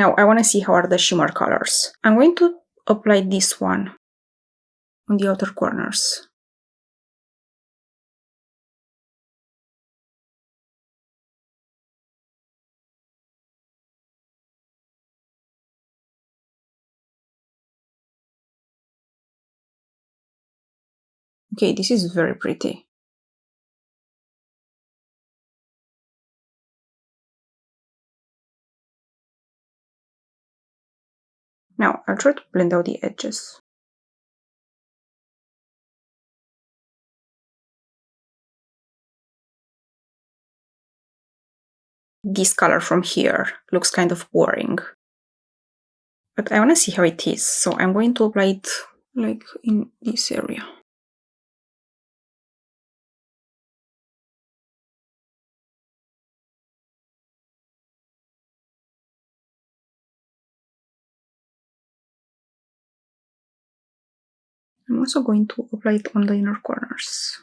Now I want to see how are the shimmer colors. I'm going to apply this one on the outer corners. Okay, this is very pretty. Now I'll try to blend out the edges. This color from here looks kind of boring, but I want to see how it is, so I'm going to apply it like in this area. I'm also going to apply it on the inner corners.